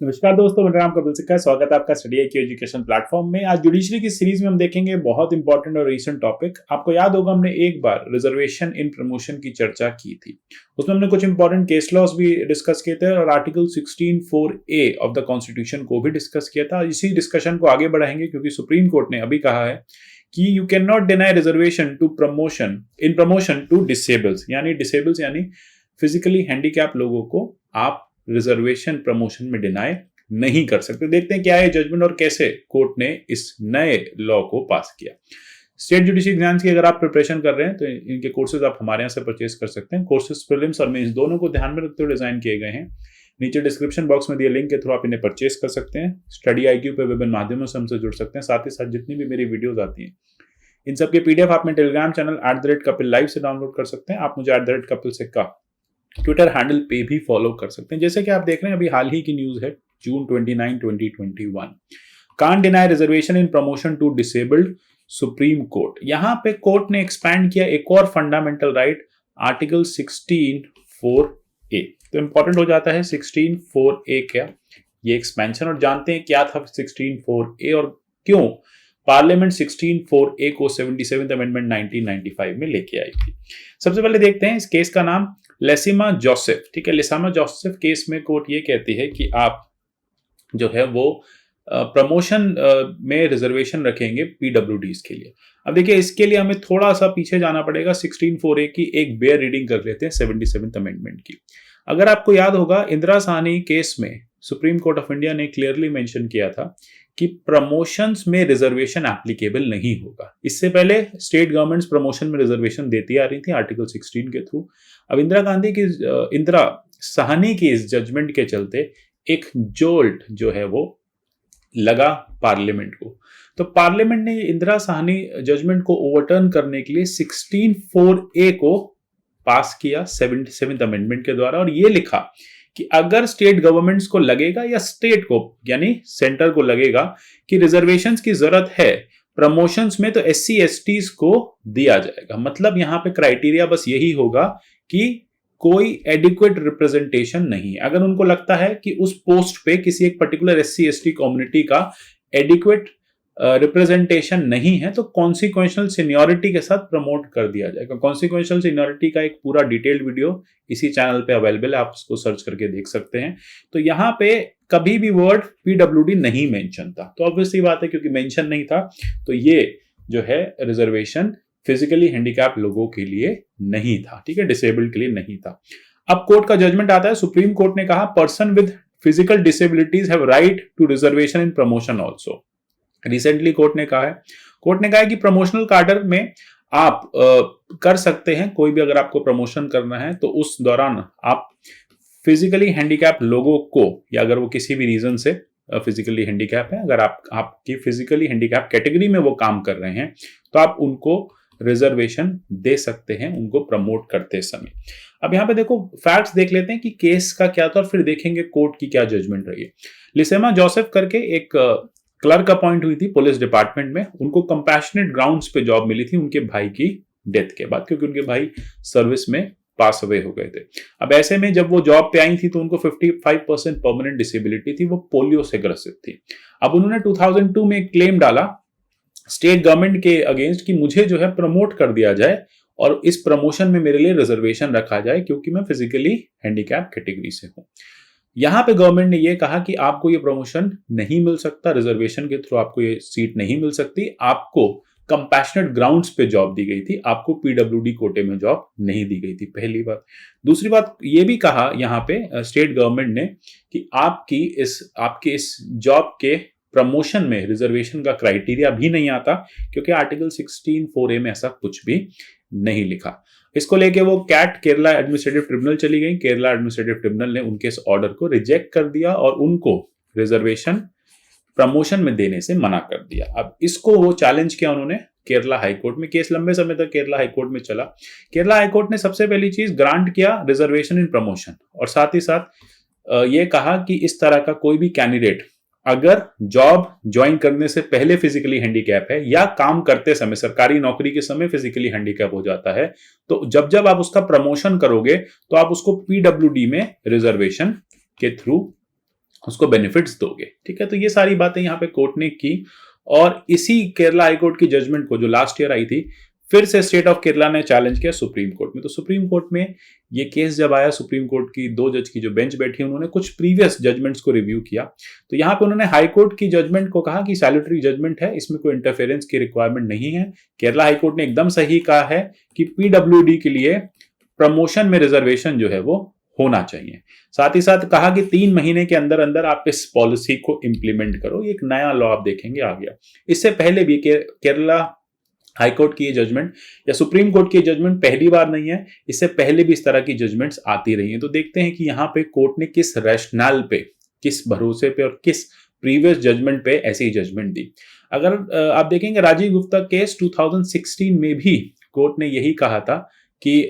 नमस्कार दोस्तों, मेरा नाम कपिल सिक्का है। स्वागत है आपका स्टडी आई एजुकेशन प्लेटफॉर्म में। आज जुडिशरी की सीरीज में हम देखेंगे बहुत इंपॉर्टेंट और रीसेंट टॉपिक। आपको याद होगा हमने एक बार रिजर्वेशन इन प्रमोशन की चर्चा की थी। उसमें हमने कुछ इंपॉर्टेंट केस लॉस भी डिस्कस किए थे और article 16(4)(a) of the constitution को भी डिस्कस किया था। इसी डिस्कशन को आगे बढ़ाएंगे क्योंकि सुप्रीम कोर्ट ने अभी कहा है कि you can not deny reservation to promotion in promotion to disables, यानी फिजिकली हैंडीकैप लोगों को आप रिजर्वेशन प्रमोशन में डिनाई नहीं कर सकते। देखते हैं क्या है जजमेंट और कैसे कोर्ट ने इस नए लॉ को पास किया। स्टेट जुडिशरी एग्जाम्स की अगर आप प्रिपरेशन कर रहे हैं तो इनके कोर्सेज आप हमारे यहाँ से परचेज कर सकते हैं। कोर्सेज प्रीलिम्स और मेंस दोनों को ध्यान में रखते हुए डिजाइन किए गए हैं। नीचे डिस्क्रिप्शन बॉक्स में दिए लिंक के थ्रू आप इन्हें परचेज कर सकते हैं। स्टडी IQ पे विभिन्न माध्यमों से हमसे जुड़ सकते हैं। साथ ही साथ जितनी भी मेरी वीडियोज आती हैं इन सबके PDF आप मेरे टेलीग्राम चैनल @कपिल लाइव से डाउनलोड कर सकते हैं। आप मुझे @कपिल सिक्का ट्विटर हैंडल पे भी फॉलो कर सकते हैं। जैसे कि आप देख रहे हैं अभी हाल ही की न्यूज है, June 29, 2021, can't deny reservation in promotion to disabled, Supreme Court. यहां पे कोर्ट ने एक्सपैंड किया एक और फंडामेंटल राइट, आर्टिकल 16(4)(a। तो इंपॉर्टेंट हो जाता है 16(4)(a) क्या ये एक्सपेंशन, और जानते हैं क्या था 16(4)(a) और क्यों पार्लियामेंट 16(4)(a) को 77th अमेंडमेंट 1995 में लेके आई थी। सबसे पहले देखते हैं इस केस का नाम लेसिमा जोसेफ। ठीक है, लेसिमा जोसेफ केस में कोर्ट ये कहती है कि आप जो है वो प्रमोशन में रिजर्वेशन रखेंगे PWDs के लिए। अब देखिए इसके लिए हमें थोड़ा सा पीछे जाना पड़ेगा। 16(4)(a) की एक बेयर रीडिंग कर लेते हैं 77th अमेंडमेंट की। अगर आपको याद होगा इंदिरा साहनी केस में सुप्रीम कोर्ट ऑफ इंडिया ने क्लियरली मेंशन किया था कि प्रमोशंस में रिजर्वेशन एप्लीकेबल नहीं होगा। इससे पहले स्टेट गवर्नमेंट्स प्रमोशन में रिजर्वेशन देती आ रही थी आर्टिकल 16 के थ्रू। अब इंदिरा साहनी की इस जजमेंट के चलते एक जोल्ट जो है वो लगा पार्लियामेंट को। तो पार्लियामेंट ने इंदिरा साहनी जजमेंट को ओवरटर्न करने के लिए 16(4)(a) को पास किया 77th अमेंडमेंट के द्वारा, और ये लिखा कि अगर स्टेट गवर्नमेंट्स को लगेगा या स्टेट को यानी सेंटर को लगेगा कि रिजर्वेशंस की जरूरत है प्रमोशंस में, तो SC/STs को दिया जाएगा। मतलब यहां पे क्राइटेरिया बस यही होगा कि कोई एडिक्वेट रिप्रेजेंटेशन नहीं है। अगर उनको लगता है कि उस पोस्ट पे किसी एक पर्टिकुलर SC/ST कम्युनिटी का एडिक्वेट रिप्रेजेंटेशन नहीं है तो कॉन्सिक्वेंशियल सीनियरिटी के साथ प्रमोट कर दिया जाएगा। कॉन्सिक्वेंशियल सीनियरिटी का एक पूरा डिटेल्ड वीडियो इसी चैनल पे अवेलेबल है, आप उसको सर्च करके देख सकते हैं। तो यहाँ पे कभी भी वर्ड PWD नहीं मेंशन था, तो ऑब्वियसली बात है क्योंकि मेंशन नहीं था तो ये जो है रिजर्वेशन फिजिकली हैंडीकैप लोगों के लिए नहीं था। ठीक है, डिसेबल्ड के लिए नहीं था। अब कोर्ट का जजमेंट आता है, सुप्रीम कोर्ट ने कहा person with physical disabilities have right to reservation in promotion also. Recently court ने कहा है कि प्रमोशनल कार्डर में आप कर सकते हैं कोई भी, अगर आपको प्रमोशन करना है तो उस दौरान आप फिजिकली हैंडीकैप लोगों को, या अगर वो किसी भी रीजन से फिजिकली हैंडीकैप है, अगर आपकी फिजिकली हैंडीकैप कैटेगरी में वो काम कर रहे हैं तो आप उनको रिजर्वेशन दे सकते हैं उनको प्रमोट करते समय। अब यहां पे देखो फैक्ट्स देख लेते हैं कि केस का क्या था और फिर देखेंगे कोर्ट की क्या जजमेंट रही है। लेसिमा जोसेफ करके एक क्लर्क अपॉइंट हुई थी पुलिस डिपार्टमेंट में। उनको कंपैशनेट ग्राउंड्स पे जॉब मिली थी उनके भाई की डेथ के बाद, क्योंकि उनके भाई सर्विस में पास अवे हो गए थे। अब ऐसे में जब वो जॉब पे आई थी तो उनको 55% परमानेंट डिसेबिलिटी थी, वो पोलियो से ग्रसित थी। अब उन्होंने 2002 में एक क्लेम डाला स्टेट गवर्नमेंट के अगेंस्ट कि मुझे जो है प्रमोट कर दिया जाए और इस प्रमोशन में मेरे लिए रिजर्वेशन रखा जाए क्योंकि मैं फिजिकली हैंडीकैप कैटेगरी से हूं। यहां पे गवर्नमेंट ने ये कहा कि आपको ये प्रमोशन नहीं मिल सकता, रिजर्वेशन के थ्रू आपको ये सीट नहीं मिल सकती, आपको कंपैशनेट ग्राउंड्स पे जॉब दी गई थी, आपको PWD कोटे में जॉब नहीं दी गई थी। पहली बात। दूसरी बात ये भी कहा यहां पे स्टेट गवर्नमेंट ने कि आपके इस जॉब के प्रमोशन में रिजर्वेशन का क्राइटेरिया भी नहीं आता क्योंकि आर्टिकल 16(4)(a) में ऐसा कुछ भी नहीं लिखा। इसको लेके वो केरला एडमिनिस्ट्रेटिव ट्रिब्यूनल चली गई। केरला एडमिनिस्ट्रेटिव ट्रिब्यूनल ने उनके इस ऑर्डर को रिजेक्ट कर दिया और उनको रिजर्वेशन प्रमोशन में देने से मना कर दिया। अब इसको वो चैलेंज किया उन्होंने केरला हाईकोर्ट में। केस लंबे समय तक केरला हाईकोर्ट में चला। केरला हाईकोर्ट ने सबसे पहली चीज ग्रांट किया रिजर्वेशन इन प्रमोशन, और साथ ही साथ ये कहा कि इस तरह का कोई भी कैंडिडेट अगर जॉब ज्वाइन करने से पहले फिजिकली हैंडीकैप है या काम करते समय सरकारी नौकरी के समय फिजिकली हैंडीकैप हो जाता है, तो जब आप उसका प्रमोशन करोगे तो आप उसको PWD में रिजर्वेशन के थ्रू उसको बेनिफिट्स दोगे। ठीक है, तो ये सारी बातें यहाँ पे कोर्ट ने की और इसी केरला हाईकोर्ट की जजमेंट को जो लास्ट ईयर आई थी फिर से स्टेट ऑफ केरला ने चैलेंज किया सुप्रीम कोर्ट में। तो सुप्रीम कोर्ट में ये केस जब आया, सुप्रीम कोर्ट की 2 जज की जो बेंच बैठी उन्होंने कुछ प्रीवियस जजमेंट्स को रिव्यू किया। तो यहाँ पे उन्होंने हाई कोर्ट की जजमेंट को कहा कि सैल्यूटरी जजमेंट है, इसमें कोई इंटरफेरेंस की रिक्वायरमेंट नहीं है। केरला हाईकोर्ट ने एकदम सही कहा है कि पीडब्ल्यूडी के लिए प्रमोशन में रिजर्वेशन जो है वो होना चाहिए। साथ ही साथ कहा कि 3 महीने के अंदर अंदर आप इस पॉलिसी को इंप्लीमेंट करो। ये एक नया लॉ आप देखेंगे आ गया। इससे पहले भी केरला हाईकोर्ट की ये जजमेंट या सुप्रीम कोर्ट की जजमेंट पहली बार नहीं है, इससे पहले भी इस तरह की जजमेंट्स आती रही हैं। तो देखते हैं कि यहाँ पे कोर्ट ने किस रैशनल पे, किस भरोसे पे और किस प्रीवियस जजमेंट पे ऐसी जजमेंट दी। अगर आप देखेंगे राजीव गुप्ता केस 2016 में भी कोर्ट ने यही कहा था कि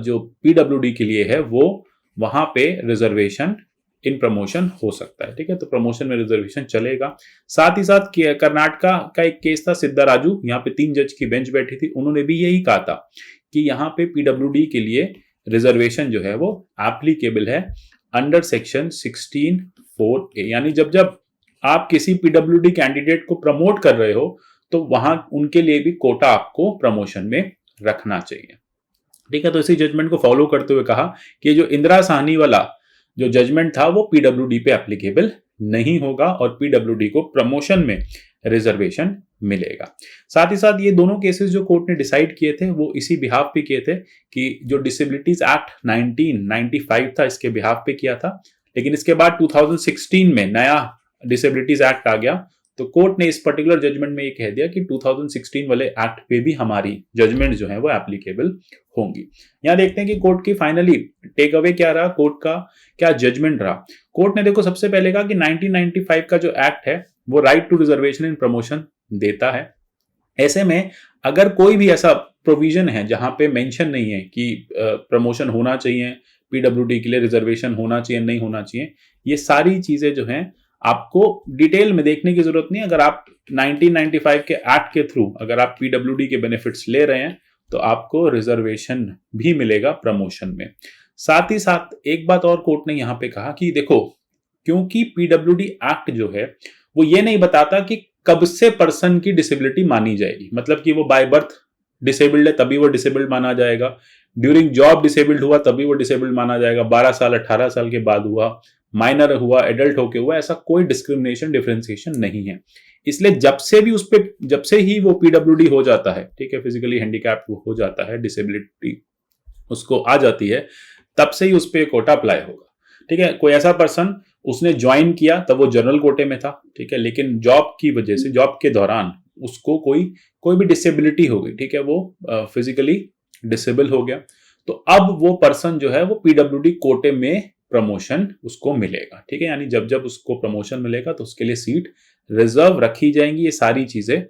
जो पीडब्ल्यूडी के लिए है वो वहां पे रिजर्वेशन इन प्रमोशन हो सकता है। ठीक है, तो प्रमोशन में रिजर्वेशन चलेगा। साथ ही साथ कर्नाटका का एक केस था सिद्धाराजू, यहाँ पे 3 जज की बेंच बैठी थी, उन्होंने भी यही कहा था कि यहाँ पे पीडब्ल्यूडी के लिए रिजर्वेशन जो है वो एप्लीकेबल है अंडर सेक्शन 16(4)A। यानी जब जब आप किसी पीडब्ल्यूडी कैंडिडेट को प्रमोट कर रहे हो तो वहां उनके लिए भी कोटा आपको प्रमोशन में रखना चाहिए। ठीक है, तो इसी जजमेंट को फॉलो करते हुए कहा कि जो इंदिरा साहनी वाला जो जजमेंट था वो पीडब्ल्यूडी पे एप्लीकेबल नहीं होगा और पीडब्ल्यूडी को प्रमोशन में रिजर्वेशन मिलेगा। साथ ही साथ ये दोनों केसेस जो कोर्ट ने डिसाइड किए थे वो इसी बिहाफ पे किए थे कि जो डिसेबिलिटीज एक्ट 1995 था इसके बिहाफ पे किया था, लेकिन इसके बाद 2016 में नया डिसेबिलिटीज एक्ट आ गया। तो कोर्ट ने इस पर्टिकुलर जजमेंट में ये कह दिया कि 2016 वाले एक्ट पे भी हमारी जजमेंट जो है वो एप्लीकेबल होंगी। यहां देखते हैं कि कोर्ट की फाइनली टेक अवे क्या रहा, कोर्ट का क्या जजमेंट रहा। कोर्ट ने देखो सबसे पहले कहा कि 1995 का जो एक्ट है वो right to reservation in promotion देता है। ऐसे में अगर कोई भी ऐसा प्रोविजन है जहां पे मेंशन नहीं है कि प्रमोशन होना चाहिए, पीडब्ल्यूडी के लिए रिजर्वेशन होना चाहिए नहीं होना चाहिए, ये सारी चीजें जो हैं आपको डिटेल में देखने की जरूरत नहीं। अगर आप 1995 के एक्ट के थ्रू अगर आप पीडब्ल्यूडी के बेनिफिट्स ले रहे हैं तो आपको रिजर्वेशन भी मिलेगा प्रमोशन में। साथ ही साथ एक बात और कोर्ट ने यहां पे कहा कि देखो, क्योंकि पीडब्ल्यूडी एक्ट जो है वो ये नहीं बताता कि कब से पर्सन की डिसेबिलिटी मानी जाएगी, मतलब कि वो बाय बर्थ डिसेबल्ड है तभी वो डिसेबल्ड माना जाएगा, ड्यूरिंग जॉब डिसेबल्ड हुआ तभी वो डिसेबल्ड माना जाएगा, 12 साल 18 साल के बाद हुआ, माइनर हुआ, एडल्ट होके हुआ, ऐसा कोई डिस्क्रिमिनेशन डिफरेंशिएशन नहीं है। इसलिए जब से ही वो पीडब्ल्यूडी हो जाता है, ठीक है, फिजिकली हैंडीकैप्ड हो जाता है, डिसेबिलिटी उसको आ जाती है, तब से ही उस पर कोटा अप्लाई होगा। ठीक है, कोई ऐसा पर्सन उसने ज्वाइन किया तब वो जनरल कोटे में था, ठीक है, लेकिन जॉब की वजह से जॉब के दौरान उसको कोई भी डिसेबिलिटी हो गई, ठीक है, वो फिजिकली डिसेबल हो गया, तो अब वो पर्सन जो है वो पीडब्ल्यूडी कोटे में प्रमोशन उसको मिलेगा। ठीक है, यानी जब जब उसको प्रमोशन मिलेगा तो उसके लिए सीट रिजर्व रखी जाएंगी। ये सारी चीजें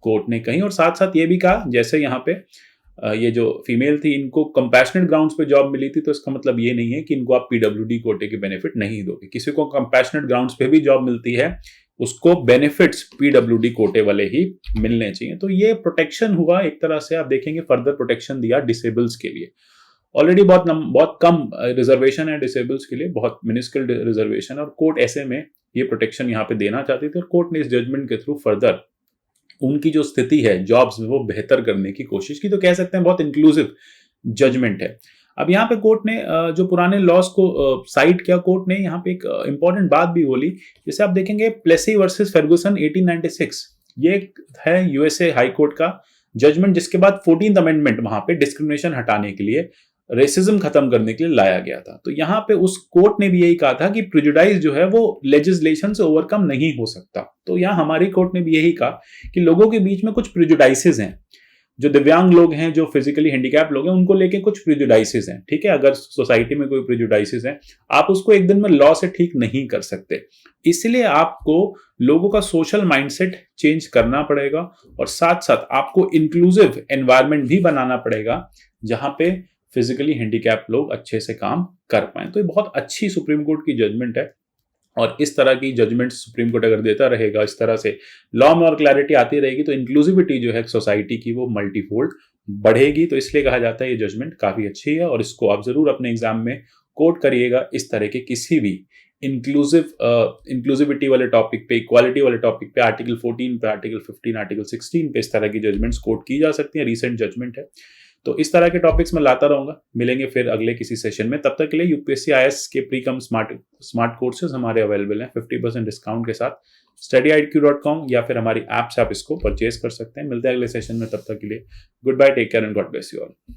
कोर्ट ने कही और साथ साथ ये भी कहा जैसे यहाँ पे ये जो फीमेल थी इनको कंपैशनेट ग्राउंड्स पे जॉब मिली थी, तो इसका मतलब ये नहीं है कि इनको आप पीडब्ल्यूडी कोटे के बेनिफिट नहीं दोगे। किसी को कंपैशनेट ग्राउंड्स पे भी जॉब मिलती है, उसको बेनिफिट्स पीडब्ल्यूडी कोटे वाले ही मिलने चाहिए। तो ये प्रोटेक्शन हुआ एक तरह से, आप देखेंगे फर्दर प्रोटेक्शन दिया डिसेबल्स के लिए। ऑलरेडी बहुत कम रिजर्वेशन है डिसेबल्स के लिए, बहुत मिनिस्कल रिजर्वेशन, और कोर्ट ऐसे में ये प्रोटेक्शन यहाँ पे देना चाहती थी और कोर्ट ने इस जजमेंट के थ्रू फर्दर उनकी जो स्थिति है जॉब्स में वो बेहतर करने की कोशिश की। तो कह सकते हैं बहुत इंक्लूसिव जजमेंट है। अब यहाँ पे कोर्ट ने जो पुराने लॉस को साइट किया, कोर्ट ने यहाँ पे एक इंपॉर्टेंट बात भी बोली। जैसे आप देखेंगे प्लेसी वर्सेस फर्गुसन 1896, ये है यूएसए हाई कोर्ट का जजमेंट, जिसके बाद 14th अमेंडमेंट वहां पे डिस्क्रिमिनेशन हटाने के लिए, रेसिज्म खत्म करने के लिए लाया गया था। तो यहाँ पे उस कोर्ट ने भी यही कहा था कि प्रिजुडाइज जो है वो लेजिस्लेशन से ओवरकम नहीं हो सकता। तो यहाँ हमारी कोर्ट ने भी यही कहा कि लोगों के बीच में कुछ प्रिजुडाइसेस हैं, जो दिव्यांग लोग हैं, जो फिजिकली हैंडीकैप लोग हैं, उनको लेके कुछ प्रिजुडाइसेस हैं। ठीक है, अगर सोसाइटी में कोई प्रिजुडाइसेस हैं, आप उसको एक दिन में लॉ से ठीक नहीं कर सकते। इसलिए आपको लोगों का सोशल माइंडसेट चेंज करना पड़ेगा और साथ साथ आपको इंक्लूसिव एनवायरनमेंट भी बनाना पड़ेगा जहां पे फिजिकली हैंडीकैप लोग अच्छे से काम कर पाए। तो ये बहुत अच्छी सुप्रीम कोर्ट की जजमेंट है और इस तरह की जजमेंट सुप्रीम कोर्ट अगर देता रहेगा, इस तरह से लॉ में और क्लैरिटी आती रहेगी, तो इंक्लूसिविटी जो है सोसाइटी की वो मल्टीफोल्ड बढ़ेगी। तो इसलिए कहा जाता है ये जजमेंट काफी अच्छी है और इसको आप जरूर अपने एग्जाम में कोट करिएगा। इस तरह के किसी भी इंक्लूसिविटी वाले टॉपिक पे, इक्वालिटी वाले टॉपिक पे, आर्टिकल 14 पे, आर्टिकल 15, आर्टिकल 16 पे इस तरह की जजमेंट्स कोट की जा सकती हैं, रीसेंट जजमेंट है। तो इस तरह के टॉपिक्स मैं लाता रहूंगा। मिलेंगे फिर अगले किसी सेशन में। तब तक के लिए यूपीएससी आईएएस के प्री कम स्मार्ट कोर्सेज हमारे अवेलेबल हैं 50% डिस्काउंट के साथ। studyIQ.com या फिर हमारी ऐप से आप इसको परचेज कर सकते हैं। मिलते हैं अगले सेशन में, तब तक के लिए good bye, take care and God bless you all.